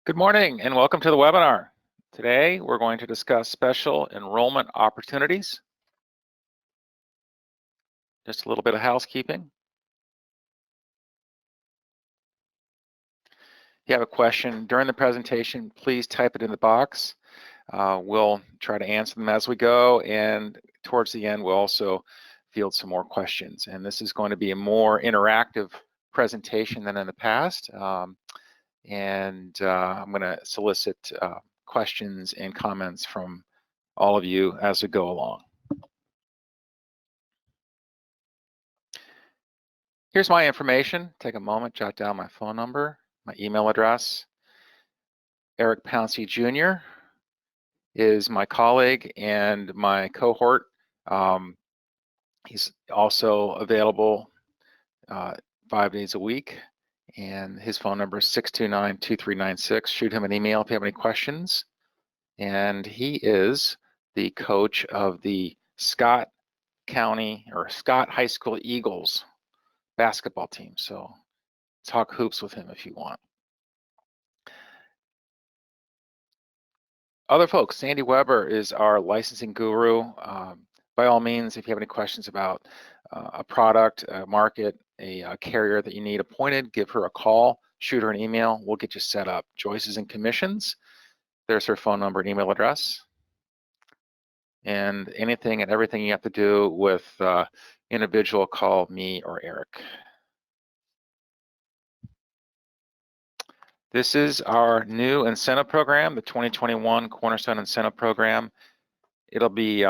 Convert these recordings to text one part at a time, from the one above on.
Good morning and welcome to the webinar. Today we're going to discuss special enrollment opportunities. Just a little bit of housekeeping. If you have a question during the presentation, please type it in the box. We'll try to answer them as we go, and towards the end we'll also field some more questions. And this is going to be a more interactive presentation than in the past. I'm going to solicit questions and comments from all of you as we go along. Here's my information. Take a moment, jot down my phone number, my email address. Eric Pouncey Jr. is my colleague and my cohort. He's also available 5 days a week, and his phone number is 629-2396. Shoot him an email if you have any questions. And he is the coach of the Scott County or Scott High School Eagles basketball team. So talk hoops with him if you want. Other folks, Sandy Weber is our licensing guru. By all means, if you have any questions about a product, a market, a carrier that you need appointed, give her a call, shoot her an email, we'll get you set up. Joyce is in commissions. There's her phone number and email address. And anything and everything you have to do with individual, call me or Eric. This is our new incentive program, the 2021 Cornerstone Incentive Program. It'll be,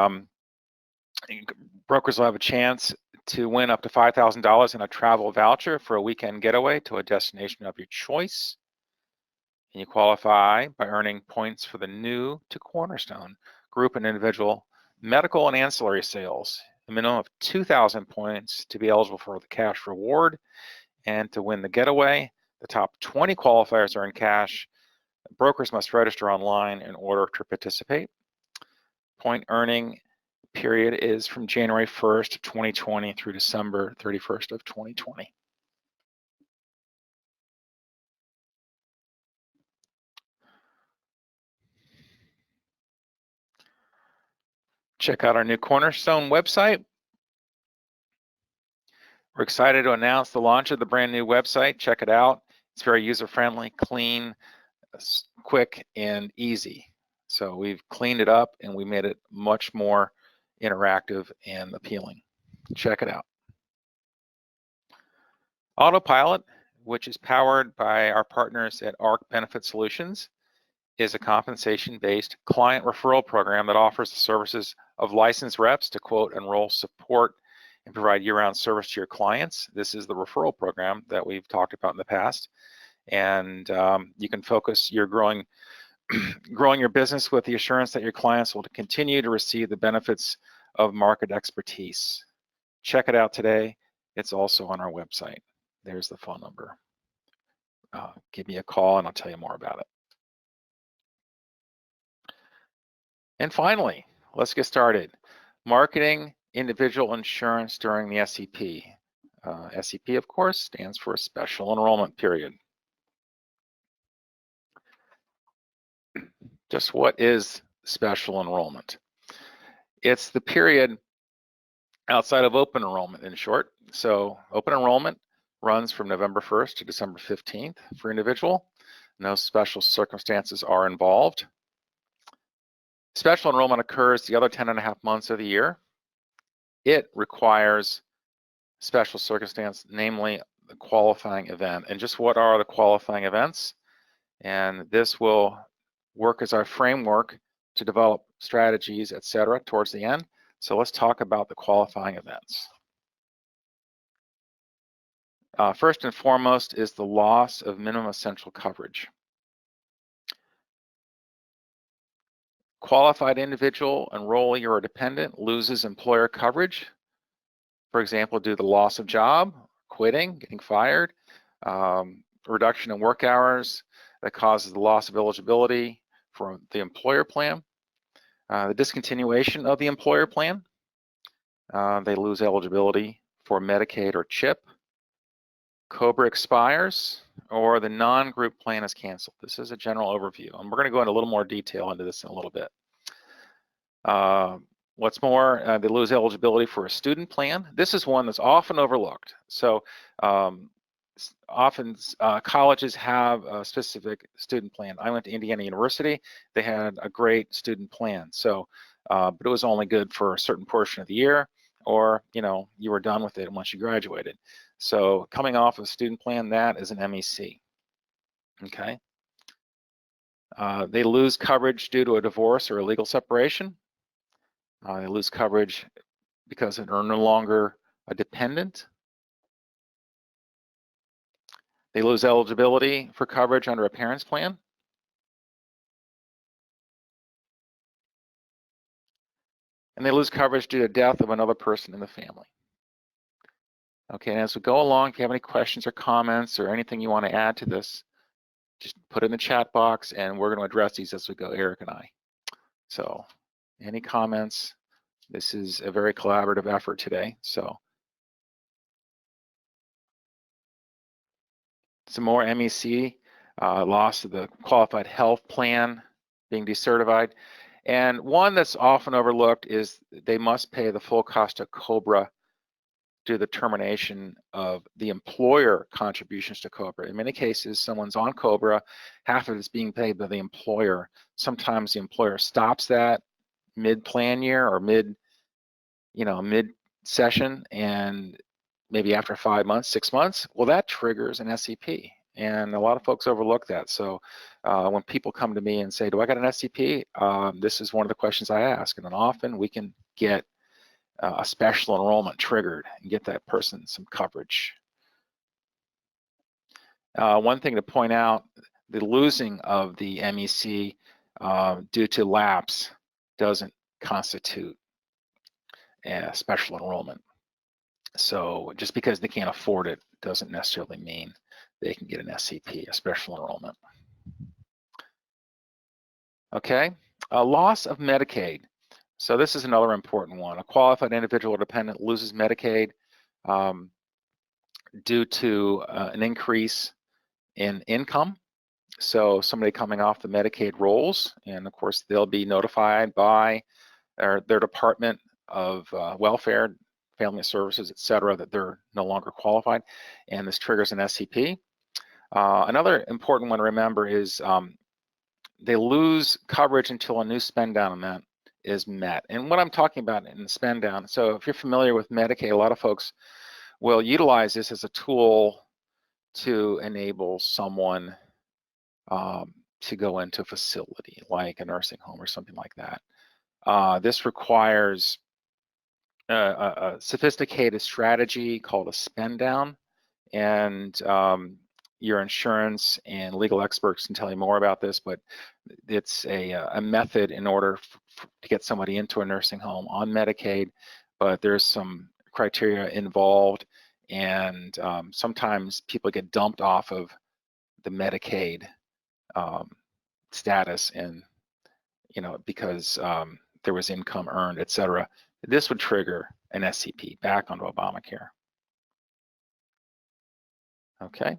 brokers will have a chance to win up to $5,000 in a travel voucher for a weekend getaway to a destination of your choice. And you qualify by earning points for the new to Cornerstone group and individual medical and ancillary sales. A minimum of 2,000 points to be eligible for the cash reward, and to win the getaway. The top 20 qualifiers earn cash. Brokers must register online in order to participate. Point earning period is from January 1st of 2020 through December 31st of 2020. Check out our new Cornerstone website. We're excited to announce the launch of the brand new website. Check it out. It's very user-friendly, clean, quick, and easy. So we've cleaned it up and we made it much more interactive and appealing. Check it out. Autopilot, which is powered by our partners at ARC Benefit Solutions, is a compensation-based client referral program that offers the services of licensed reps to quote, enroll, support, and provide year-round service to your clients. This is the referral program that we've talked about in the past. And you can focus your growing your business with the assurance that your clients will continue to receive the benefits of market expertise. Check it out today. It's also on our website. There's the phone number. Give me a call and I'll tell you more about it. And finally, let's get started. Marketing individual insurance during the SEP. SEP, of course, stands for Special Enrollment Period. Just what is special enrollment? It's the period outside of open enrollment, in short. So open enrollment runs from November 1st to December 15th for individual. No special circumstances are involved. Special enrollment occurs the other 10.5 months of the year. It requires special circumstance, namely the qualifying event. And just what are the qualifying events? And this will work as our framework to develop strategies, etc., towards the end. So let's talk about the qualifying events. First and foremost is the loss of minimum essential coverage. Qualified individual, enrollee, or dependent loses employer coverage, for example, due to loss of job, quitting, getting fired, reduction in work hours that causes the loss of eligibility for the employer plan, the discontinuation of the employer plan, they lose eligibility for Medicaid or CHIP, COBRA expires, or the non-group plan is canceled. This is a general overview, and we're going to go into a little more detail into this in a little bit. What's more, they lose eligibility for a student plan. This is one that's often overlooked. So often colleges have a specific student plan. I went to Indiana University. They had a great student plan. So, but it was only good for a certain portion of the year, or you were done with it once you graduated. So coming off of a student plan, that is an MEC. Okay. They lose coverage due to a divorce or a legal separation. They lose coverage because they're no longer a dependent. They lose eligibility for coverage under a parent's plan. And they lose coverage due to death of another person in the family. Okay, and as we go along, if you have any questions or comments or anything you want to add to this, just put it in the chat box and we're going to address these as we go, Eric and I. So any comments? This is a very collaborative effort today. So some more MEC, loss of the qualified health plan being decertified. And one that's often overlooked is they must pay the full cost of COBRA due to the termination of the employer contributions to COBRA. In many cases, someone's on COBRA, half of it's being paid by the employer. Sometimes the employer stops that mid-plan year or mid-session, and maybe after 5 months, 6 months, well, that triggers an SEP. And a lot of folks overlook that. So when people come to me and say, do I got an SEP? This is one of the questions I ask. And then often we can get a special enrollment triggered and get that person some coverage. One thing to point out, the losing of the MEC due to lapse doesn't constitute a special enrollment. So just because they can't afford it doesn't necessarily mean they can get an SEP, a special enrollment. Okay, a loss of Medicaid. So this is another important one. A qualified individual or dependent loses Medicaid due to an increase in income. So somebody coming off the Medicaid rolls, and of course they'll be notified by their Department of Welfare, Family Services, et cetera, that they're no longer qualified, and this triggers an SEP. Another important one to remember is they lose coverage until a new spend down amount is met. And what I'm talking about in the spend down, so if you're familiar with Medicaid, a lot of folks will utilize this as a tool to enable someone to go into a facility like a nursing home or something like that. This requires a sophisticated strategy called a spend down, and your insurance and legal experts can tell you more about this, but it's a method in order to get somebody into a nursing home on Medicaid, but there's some criteria involved, and sometimes people get dumped off of the Medicaid status, and because there was income earned, et cetera. This would trigger an SCP back onto Obamacare. Okay.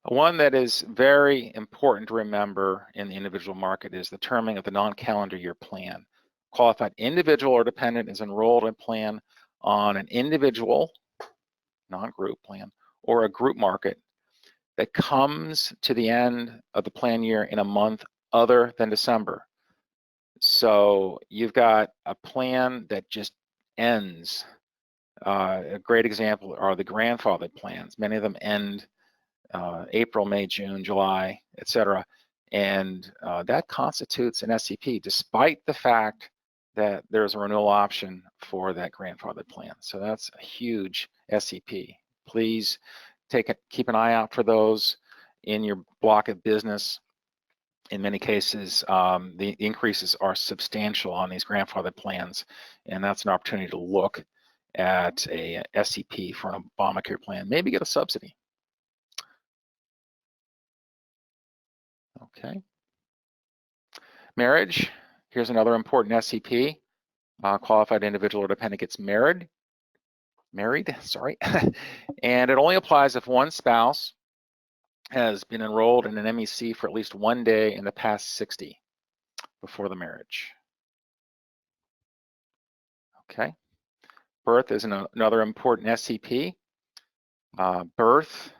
One that is very important to remember in the individual market is the terming of the non-calendar year plan. Qualified individual or dependent is enrolled in plan on an individual, non-group plan, or a group market that comes to the end of the plan year in a month other than December. So you've got a plan that just ends. A great example are the grandfathered plans. Many of them end April, May, June, July, et cetera. And that constitutes an SCP, despite the fact that there's a renewal option for that grandfathered plan. So that's a huge SCP. Please keep an eye out for those in your block of business. In many cases, the increases are substantial on these grandfathered plans, and that's an opportunity to look at a SCP for an Obamacare plan, maybe get a subsidy. Okay. Marriage, here's another important SCP. Qualified individual or dependent gets married. married, sorry, and it only applies if one spouse has been enrolled in an MEC for at least 1 day in the past 60 before the marriage. Okay, birth is another important SEP. Birth,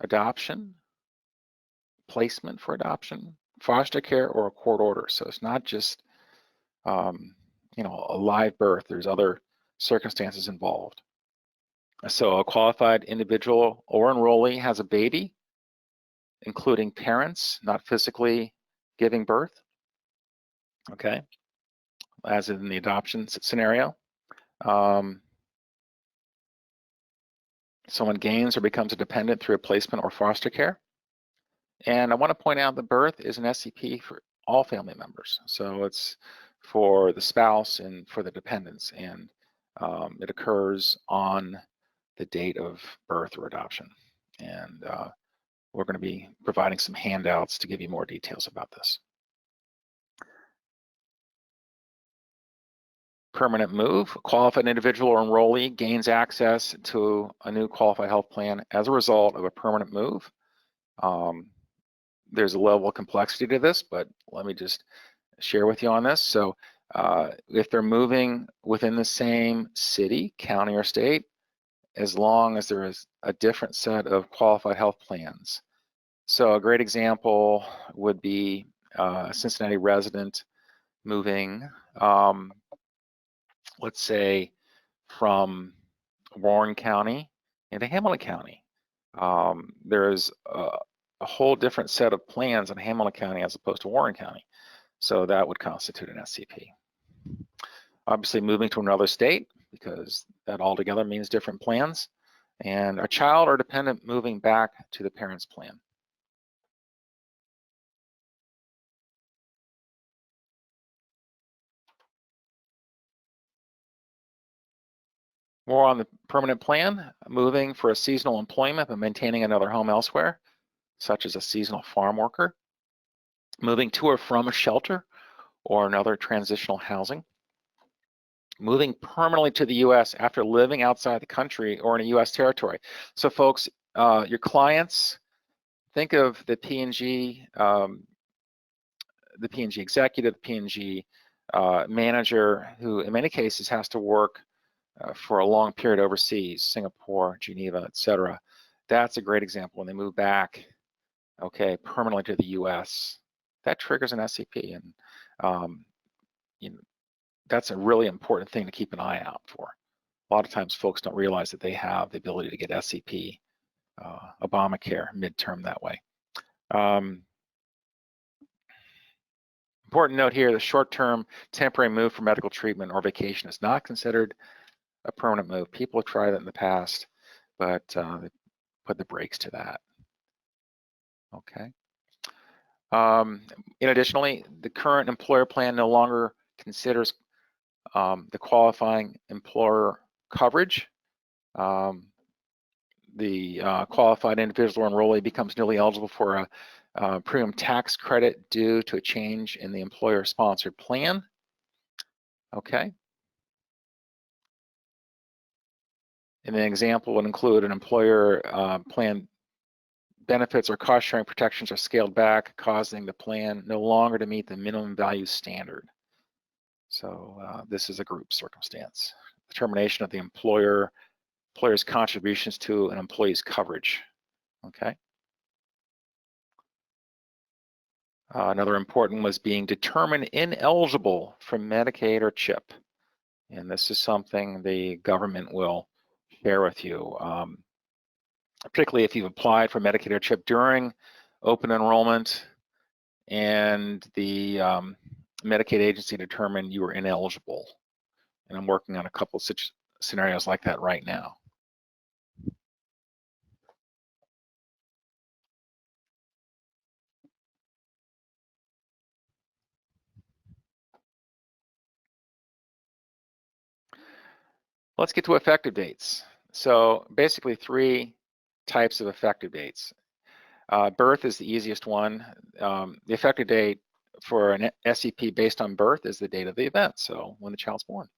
adoption, placement for adoption, foster care, or a court order. So it's not just a live birth. There's other circumstances involved. So a qualified individual or enrollee has a baby, including parents not physically giving birth, okay, as in the adoption scenario. Someone gains or becomes a dependent through a placement or foster care. And I want to point out that birth is an SEP for all family members. So it's for the spouse and for the dependents, and it occurs on the date of birth or adoption. And we're going to be providing some handouts to give you more details about this. Permanent move, a qualified individual or enrollee gains access to a new qualified health plan as a result of a permanent move. There's a level of complexity to this, but let me just share with you on this. So if they're moving within the same city, county, or state, as long as there is a different set of qualified health plans. So a great example would be a Cincinnati resident moving, let's say, from Warren County into Hamilton County. There is a whole different set of plans in Hamilton County as opposed to Warren County. So that would constitute an SCP. Obviously moving to another state, because that altogether means different plans, and a child or dependent moving back to the parent's plan. More on the permanent plan, moving for a seasonal employment but maintaining another home elsewhere, such as a seasonal farm worker, moving to or from a shelter or another transitional housing, moving permanently to the US after living outside the country or in a US territory. So folks, your clients, think of the P&G executive, the P&G manager, who in many cases has to work for a long period overseas, Singapore, Geneva, etc. That's a great example when they move back, okay, permanently to the US. That triggers an SCP, and that's a really important thing to keep an eye out for. A lot of times folks don't realize that they have the ability to get SCP, Obamacare, midterm that way. Important note here, the short-term temporary move for medical treatment or vacation is not considered a permanent move. People have tried that in the past, but they put the brakes to that. Okay. Additionally, the current employer plan no longer considers the qualifying employer coverage. The qualified individual or enrollee becomes newly eligible for a premium tax credit due to a change in the employer-sponsored plan. Okay. And an example would include an employer plan benefits or cost-sharing protections are scaled back, causing the plan no longer to meet the minimum value standard. So this is a group circumstance. The termination of the employer's contributions to an employee's coverage. Okay. Another important was being determined ineligible for Medicaid or CHIP. And this is something the government will share with you, particularly if you've applied for Medicaid or CHIP during open enrollment and the Medicaid agency determined you were ineligible. And I'm working on a couple of such scenarios like that right now. Let's get to effective dates. So basically 3 types of effective dates. Birth is the easiest one. The effective date for an SEP based on birth is the date of the event, so when the child's born.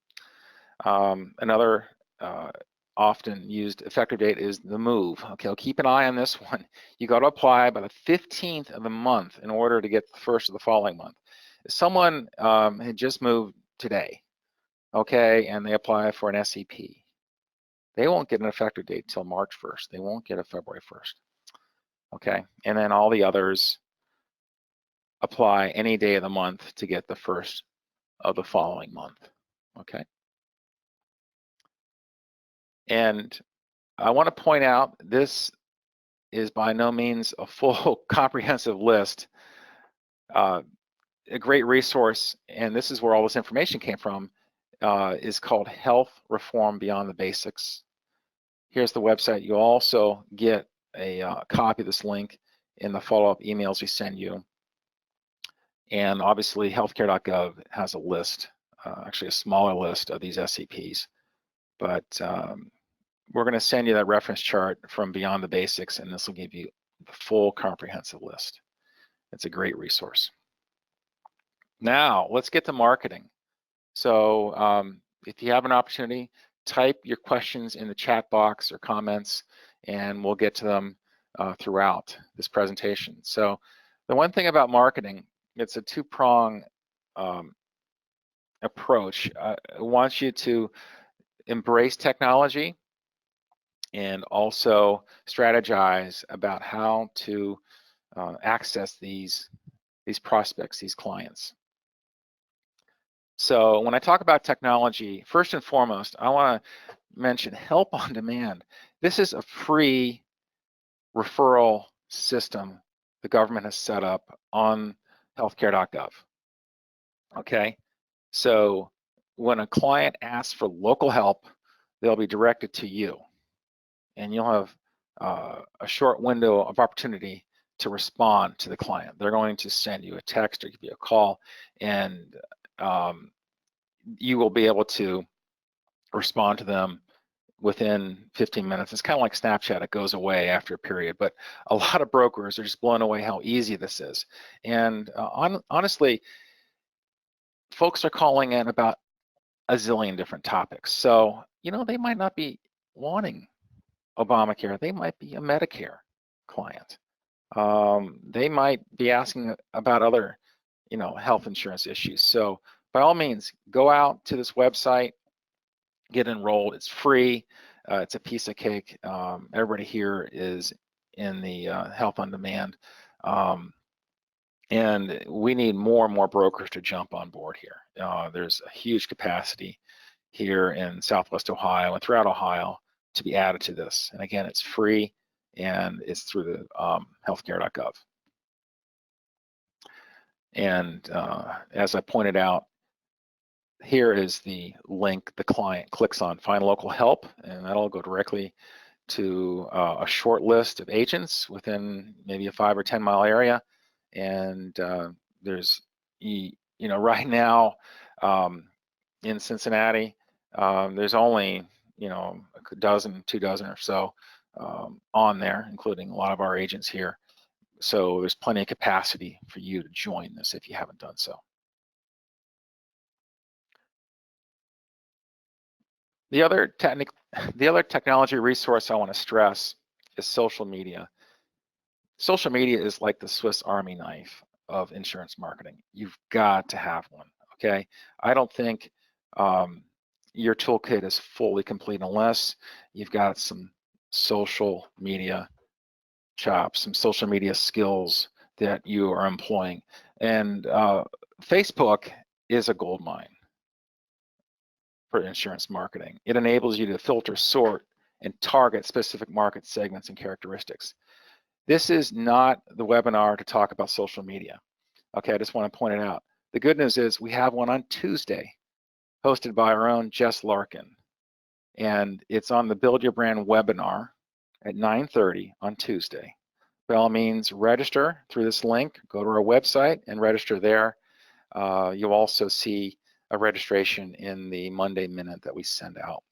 Another often used effective date is the move. Okay, I'll keep an eye on this one. You got to apply by the 15th of the month in order to get the first of the following month. If someone had just moved today, okay, and they apply for an SEP, they won't get an effective date till March 1st. They won't get a February 1st. Okay, and then all the others apply any day of the month to get the first of the following month. Okay. And I want to point out this is by no means a full comprehensive list. A great resource, and this is where all this information came from, is called Health Reform Beyond the Basics. Here's the website. You'll also get a copy of this link in the follow-up emails we send you. And obviously healthcare.gov has a list, actually a smaller list of these SEPs, but we're going to send you that reference chart from Beyond the Basics, and this will give you the full comprehensive list. It's a great resource. Now, let's get to marketing. So if you have an opportunity, type your questions in the chat box or comments, and we'll get to them throughout this presentation. So the one thing about marketing, it's a two-prong approach. I want you to embrace technology and also strategize about how to access these prospects, these clients. So when I talk about technology, first and foremost, I want to mention Help on Demand. This is a free referral system the government has set up on healthcare.gov. Okay, so when a client asks for local help, they'll be directed to you, and you'll have a short window of opportunity to respond to the client. They're going to send you a text or give you a call, and you will be able to respond to them within 15 minutes. It's kind of like Snapchat, it goes away after a period, but a lot of brokers are just blown away how easy this is. And honestly, folks are calling in about a zillion different topics. So, you know, they might not be wanting Obamacare, they might be a Medicare client. They might be asking about other, you know, health insurance issues. So by all means, go out to this website, get enrolled. It's free. It's a piece of cake. Everybody here is in the Health on Demand. And we need more and more brokers to jump on board here. There's a huge capacity here in Southwest Ohio and throughout Ohio to be added to this. And again, it's free and it's through the healthcare.gov. And as I pointed out, here is the link the client clicks on, Find Local Help, and that'll go directly to a short list of agents within maybe a 5 or 10 mile area. And there's, you know, right now in Cincinnati, there's only, you know, a dozen, 2 dozen or so on there, including a lot of our agents here. So there's plenty of capacity for you to join this if you haven't done so. The other technology resource I want to stress is social media. Social media is like the Swiss Army knife of insurance marketing. You've got to have one, okay? I don't think your toolkit is fully complete unless you've got some social media chops, some social media skills that you are employing. And Facebook is a gold mine for insurance marketing. It enables you to filter, sort, and target specific market segments and characteristics. This is not the webinar to talk about social media. Okay, I just want to point it out. The good news is we have one on Tuesday, hosted by our own Jess Larkin. And it's on the Build Your Brand webinar at 9:30 on Tuesday. By all means, register through this link. Go to our website and register there. You'll also see a registration in the Monday Minute that we send out.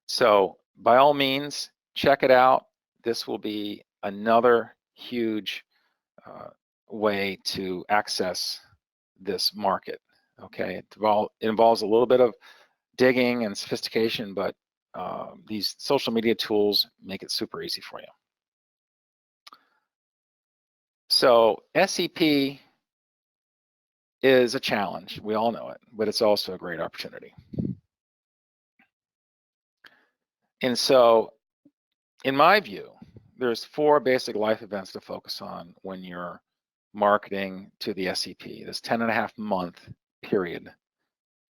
So by all means, check it out. This will be another huge way to access this market. Okay, it involves a little bit of digging and sophistication, but these social media tools make it super easy for you. So SEP is a challenge, we all know it, but it's also a great opportunity. And so, in my view, there's 4 basic life events to focus on when you're marketing to the SEP, this 10.5-month period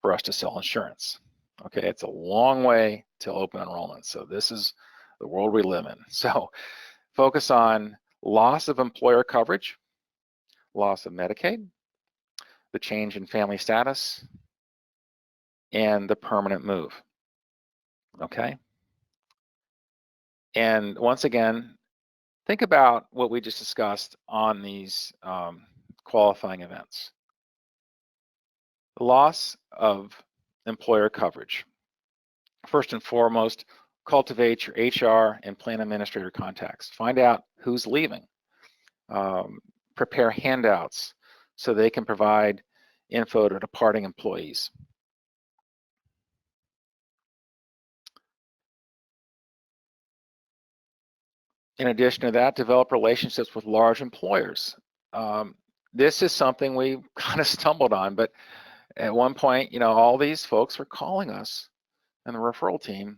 for us to sell insurance. Okay, it's a long way to open enrollment. So this is the world we live in. So focus on loss of employer coverage, loss of Medicaid, the change in family status, and the permanent move. Okay. And once again, think about what we just discussed on these qualifying events. The loss of employer coverage. First and foremost, cultivate your HR and plan administrator contacts. Find out who's leaving. Prepare handouts so they can provide info to departing employees. In addition to that, develop relationships with large employers. This is something we kind of stumbled on, but at one point, all these folks were calling us and the referral team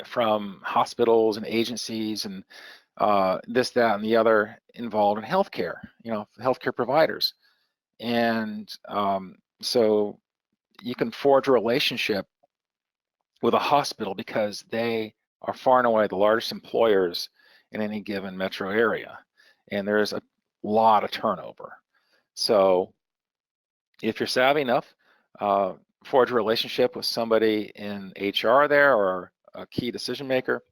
from hospitals and agencies and this, that, and the other involved in healthcare, healthcare providers. And so you can forge a relationship with a hospital because they are far and away the largest employers in any given metro area. And there's a lot of turnover. So if you're savvy enough, forge a relationship with somebody in HR there or a key decision maker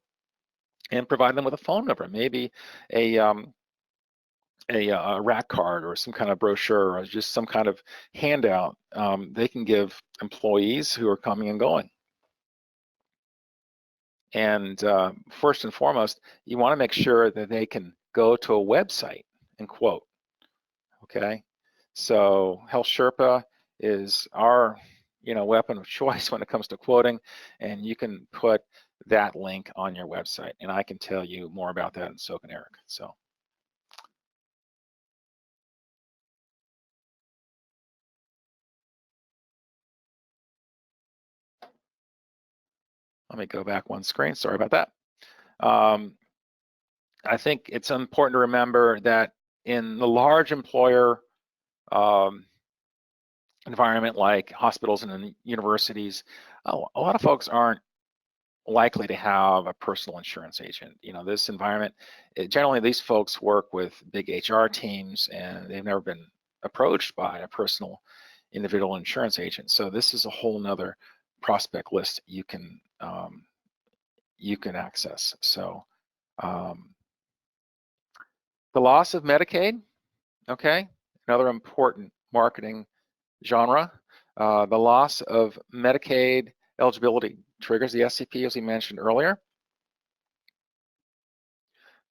and provide them with a phone number, maybe a rack card or some kind of brochure or just some kind of handout they can give employees who are coming and going. And first and foremost, you want to make sure that they can go to a website and quote. Okay, so Health Sherpa is our weapon of choice when it comes to quoting, and you can put that link on your website, and I can tell you more about that in so can Eric. So let me go back one screen. Sorry about that. I think it's important to remember that in the large employer environment like hospitals and universities, a lot of folks aren't likely to have a personal insurance agent. This environment, generally these folks work with big HR teams and they've never been approached by a personal individual insurance agent. So this is a whole nother prospect list you can access. So the loss of Medicaid, okay, another important marketing genre. The loss of Medicaid eligibility triggers the SEP, as we mentioned earlier.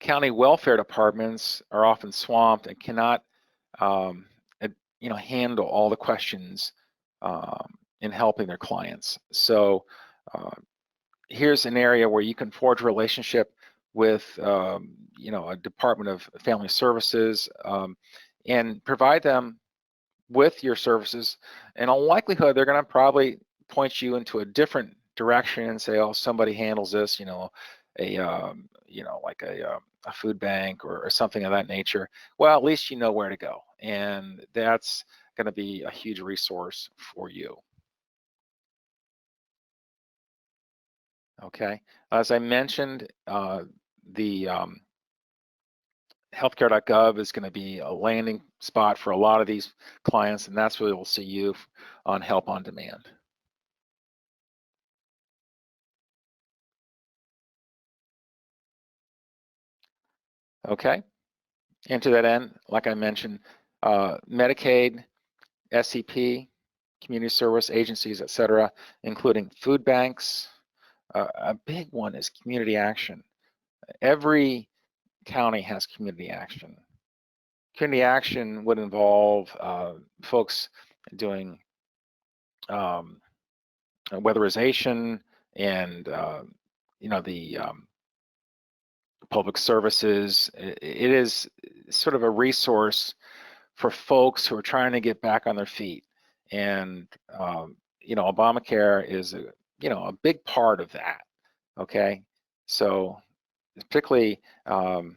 County welfare departments are often swamped and cannot, handle all the questions in helping their clients. So here's an area where you can forge a relationship with, a Department of Family Services and provide them with your services. In all likelihood, they're going to probably point you into a different direction and say, oh, somebody handles this, like a food bank or something of that nature. Well, at least you know where to go, and that's going to be a huge resource for you. Okay, as I mentioned, the healthcare.gov is going to be a landing spot for a lot of these clients, and that's where we'll see you on Help on Demand. Okay, and to that end, like I mentioned, Medicaid, SEP, community service agencies, et cetera, including food banks. A big one is community action. Every county has community action. Community action would involve folks doing weatherization and the public services. It is sort of a resource for folks who are trying to get back on their feet, and Obamacare is a big part of that. Okay, so particularly the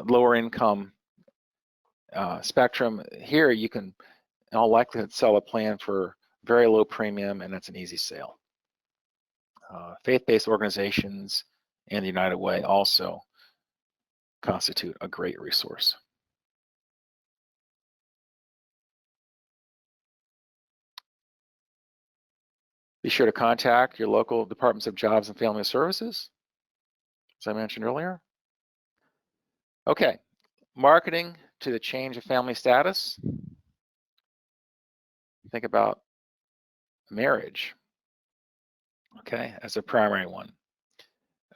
lower income spectrum here, you can in all likelihood sell a plan for very low premium, and it's an easy sale. Faith-based organizations and the United Way also constitute a great resource. Be sure to contact your local departments of Jobs and Family Services, as I mentioned earlier. Okay, marketing to the change of family status. Think about marriage, okay, as a primary one.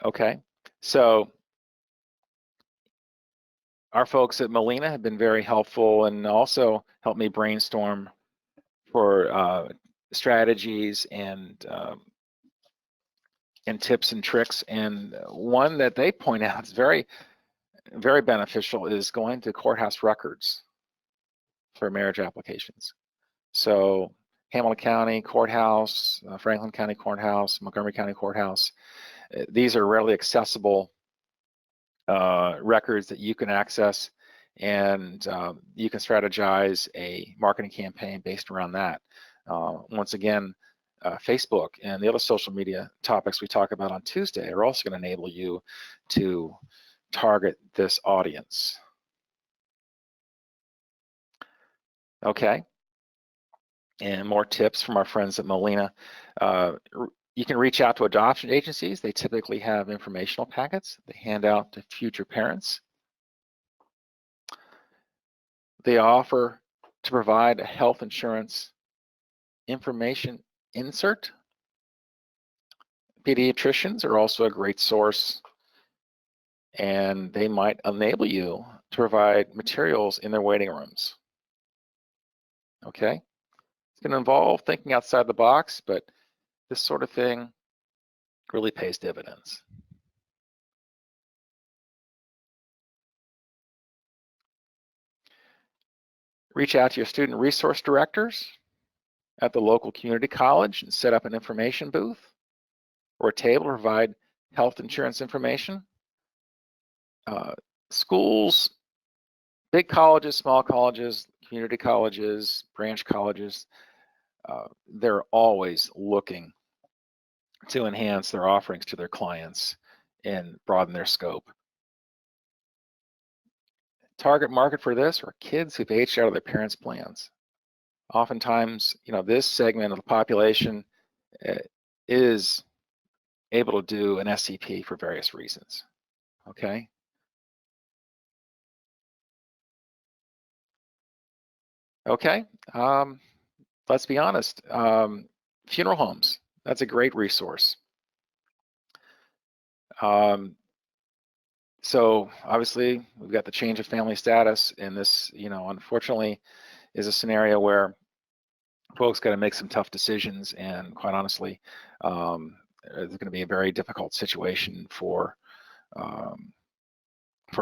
Okay, so our folks at Molina have been very helpful and also helped me brainstorm for strategies and tips and tricks. And one that they point out is very, very beneficial is going to courthouse records for marriage applications. So Hamilton County Courthouse, Franklin County Courthouse, Montgomery County Courthouse, these are readily accessible records that you can access, and you can strategize a marketing campaign based around that. Once again, Facebook and the other social media topics we talk about on Tuesday are also going to enable you to target this audience. Okay, and more tips from our friends at Molina. You can reach out to adoption agencies. They typically have informational packets they hand out to future parents. They offer to provide a health insurance information insert. Pediatricians are also a great source, and they might enable you to provide materials in their waiting rooms. Okay, it's going to involve thinking outside the box, but this sort of thing really pays dividends. Reach out to your student resource directors at the local community college and set up an information booth or a table to provide health insurance information. Schools, big colleges, small colleges, community colleges, branch colleges, they're always looking to enhance their offerings to their clients and broaden their scope. Target market for this are kids who've aged out of their parents' plans. Oftentimes, this segment of the population is able to do an SEP for various reasons. Okay. Okay. Let's be honest. Funeral homes. That's a great resource. So obviously we've got the change of family status, and this, unfortunately, is a scenario where folks got to make some tough decisions, and quite honestly, it's going to be a very difficult situation for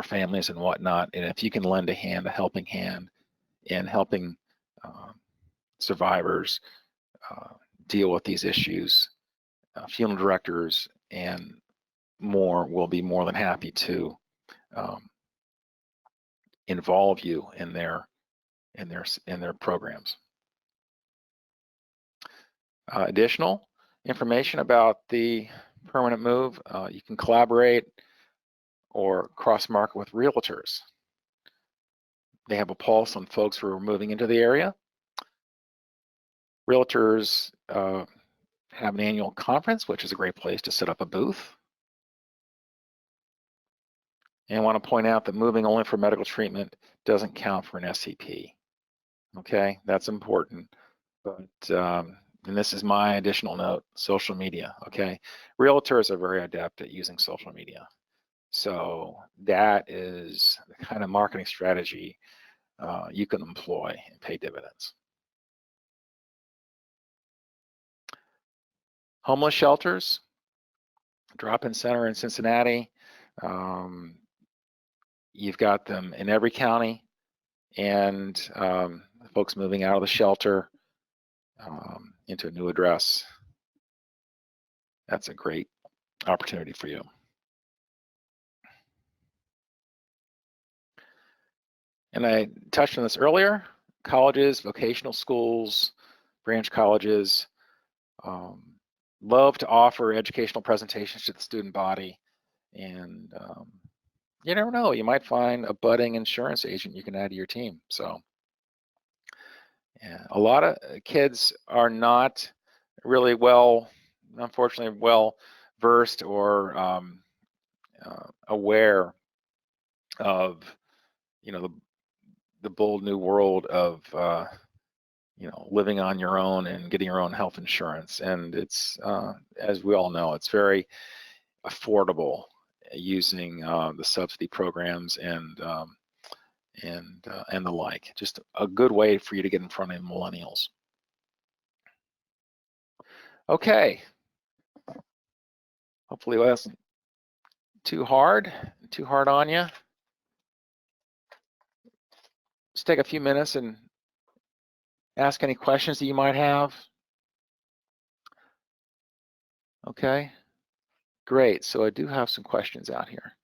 families and whatnot. And if you can lend a hand, a helping hand, in helping survivors deal with these issues, funeral directors and more will be more than happy to involve you in their programs. Additional information about the permanent move, you can collaborate or cross-market with realtors. They have a pulse on folks who are moving into the area. Realtors have an annual conference, which is a great place to set up a booth. And I want to point out that moving only for medical treatment doesn't count for an SEP. Okay, that's important. But and this is my additional note: social media. Okay, realtors are very adept at using social media, so that is the kind of marketing strategy you can employ and pay dividends. Homeless shelters, drop-in center in Cincinnati. You've got them in every county, and folks moving out of the shelter into a new address. That's a great opportunity for you. And I touched on this earlier, colleges, vocational schools, branch colleges, love to offer educational presentations to the student body. And you never know, you might find a budding insurance agent you can add to your team. So yeah, a lot of kids are not really unfortunately well versed or aware of, the bold new world of living on your own and getting your own health insurance. And it's as we all know, it's very affordable using the subsidy programs and the like. Just a good way for you to get in front of millennials. Okay. Hopefully it wasn't too hard on you. Just take a few minutes and ask any questions that you might have. Okay, great. So I do have some questions out here.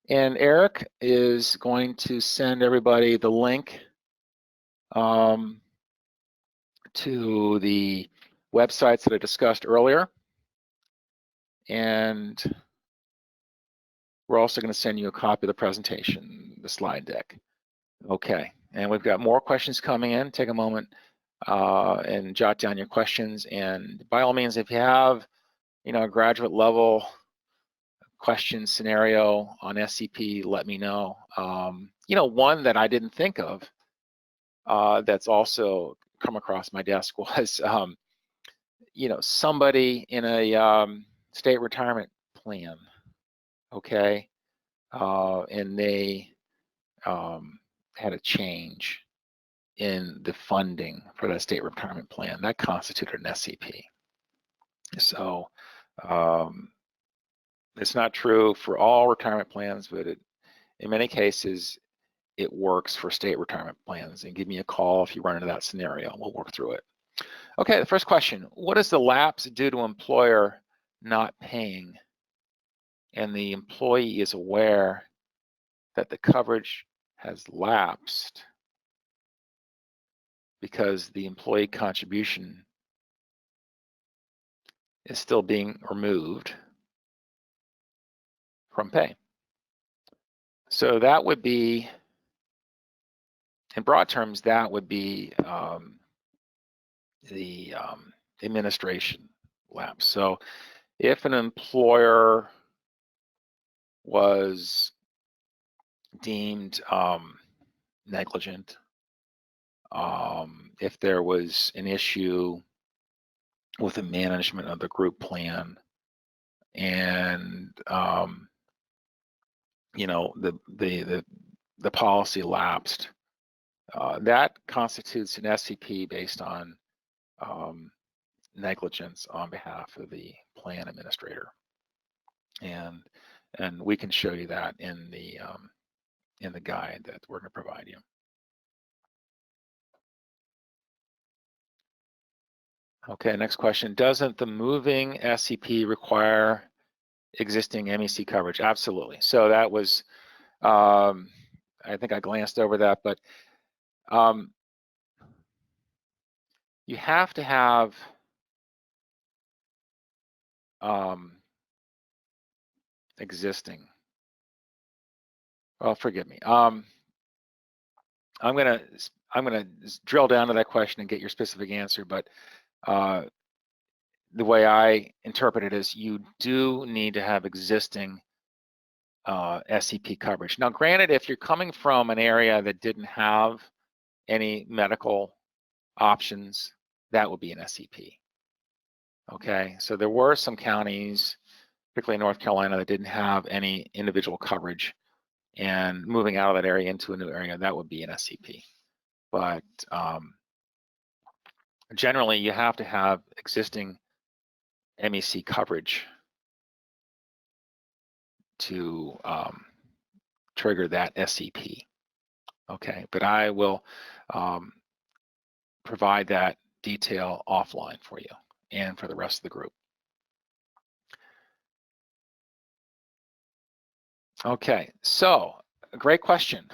And Eric is going to send everybody the link to the websites that I discussed earlier. And we're also going to send you a copy of the presentation, the slide deck. Okay, and we've got more questions coming in. Take a moment and jot down your questions. And by all means, if you have, a graduate level question scenario on SCP, let me know. One that I didn't think of that's also come across my desk was, somebody in a state retirement plan, okay, and they had a change in the funding for that state retirement plan. That constituted an SCP. So it's not true for all retirement plans, but in many cases, it works for state retirement plans. And give me a call if you run into that scenario. We'll work through it. Okay, the first question. What is the lapse due to employer not paying and the employee is aware that the coverage has lapsed because the employee contribution is still being removed from pay? So that would be, in broad terms, that would be the administration lapse. So if an employer was deemed negligent, if there was an issue with the management of the group plan, and the policy lapsed, that constitutes an SCP based on negligence on behalf of the plan administrator, and we can show you that in the guide that we're going to provide you. Okay, next question. Doesn't the moving SCP require existing MEC coverage? Absolutely. So that was, I think I glanced over that, but you have to have existing. Well, forgive me. I'm gonna drill down to that question and get your specific answer, but the way I interpret it is you do need to have existing SCP coverage. Now, granted, if you're coming from an area that didn't have any medical options, that would be an SCP. Okay, so there were some counties, particularly in North Carolina, that didn't have any individual coverage, and moving out of that area into a new area, that would be an SCP. But generally, you have to have existing MEC coverage to trigger that SEP. Okay, but I will provide that detail offline for you and for the rest of the group. Okay, so a great question.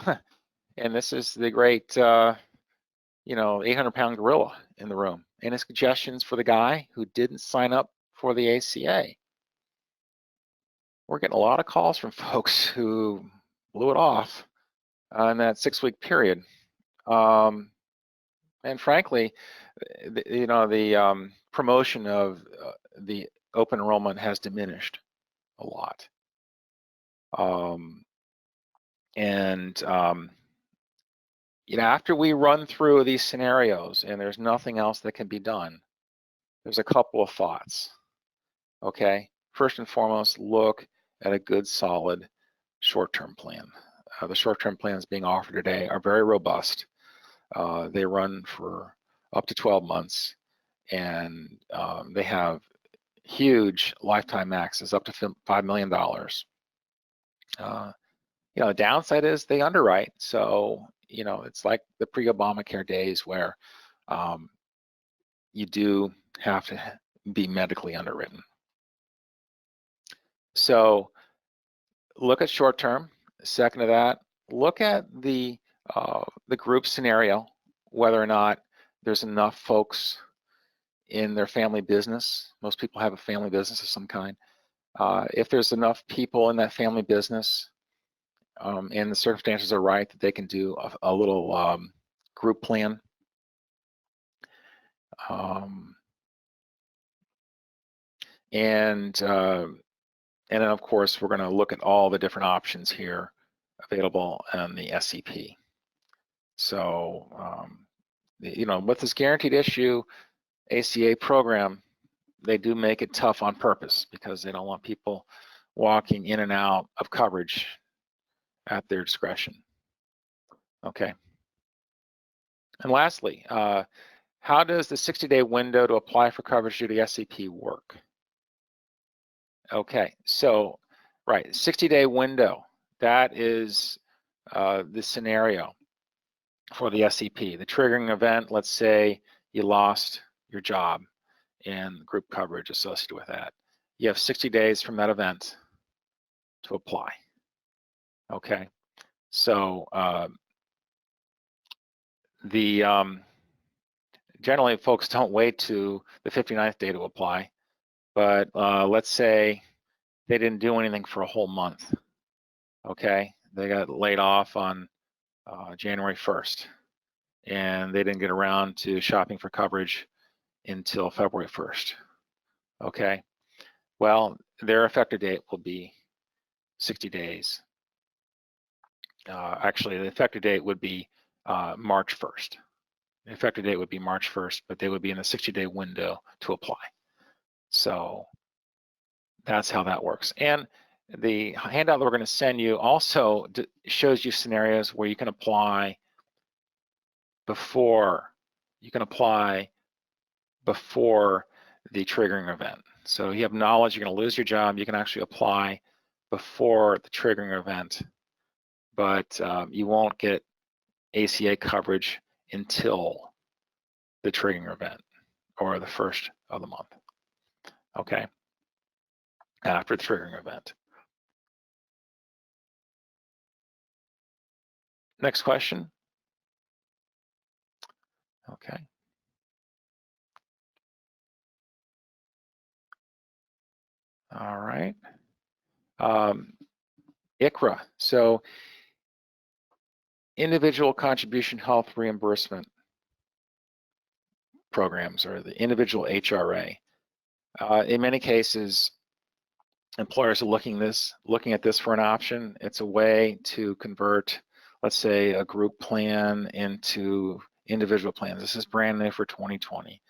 And this is the great, 800-pound gorilla in the room. Any suggestions for the guy who didn't sign up for the ACA? We're getting a lot of calls from folks who blew it off in that 6-week period. And frankly, the promotion of the open enrollment has diminished a lot. After we run through these scenarios and there's nothing else that can be done, there's a couple of thoughts. Okay, first and foremost, look at a good, solid short-term plan. The short-term plans being offered today are very robust. They run for up to 12 months, and they have huge lifetime maxes up to $5 million. The downside is they underwrite, so it's like the pre-Obamacare days where you do have to be medically underwritten. So look at short term. Second to that, look at the group scenario, whether or not there's enough folks in their family business. Most people have a family business of some kind. If there's enough people in that family business and the circumstances are right that they can do a little group plan. And then, of course, we're going to look at all the different options here available on the SEP. So, with this guaranteed issue ACA program, they do make it tough on purpose because they don't want people walking in and out of coverage at their discretion. Okay. And lastly, how does the 60-day window to apply for coverage due to SEP work? Okay, so, right, 60-day window, that is the scenario for the SEP. The triggering event, let's say you lost your job and group coverage associated with that. You have 60 days from that event to apply. Okay, so generally folks don't wait to the 59th day to apply, but let's say they didn't do anything for a whole month. Okay, they got laid off on January 1st, and they didn't get around to shopping for coverage until February 1st. Okay, well, their effective date will be 60 days. Actually, the effective date would be March 1st. The effective date would be March 1st, but they would be in the 60-day window to apply. So that's how that works. And the handout that we're going to send you also shows you scenarios where you can apply before the triggering event. So you have knowledge you're going to lose your job, you can actually apply before the triggering event, but you won't get ACA coverage until the triggering event or the first of the month. Okay, after the triggering event. Next question. Okay. All right. ICHRA, so individual contribution health reimbursement programs, or the individual HRA. In many cases, employers are looking at this for an option. It's a way to convert, let's say, a group plan into individual plans. This is brand new for 2020,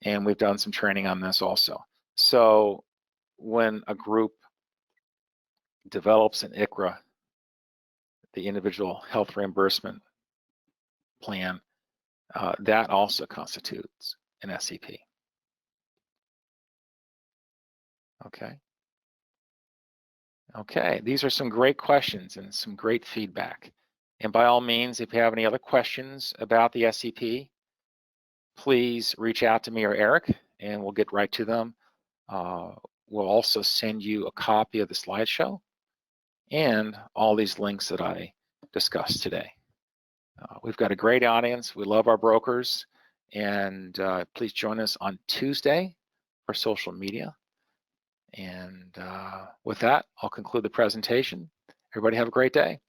and we've done some training on this also. So when a group develops an ICHRA, the individual health reimbursement plan, that also constitutes an SEP. Okay. Okay, these are some great questions and some great feedback. And by all means, if you have any other questions about the SEP, please reach out to me or Eric, and we'll get right to them. We'll also send you a copy of the slideshow and all these links that I discussed today. We've got a great audience. We love our brokers. And please join us on Tuesday for social media. And with that, I'll conclude the presentation. Everybody have a great day.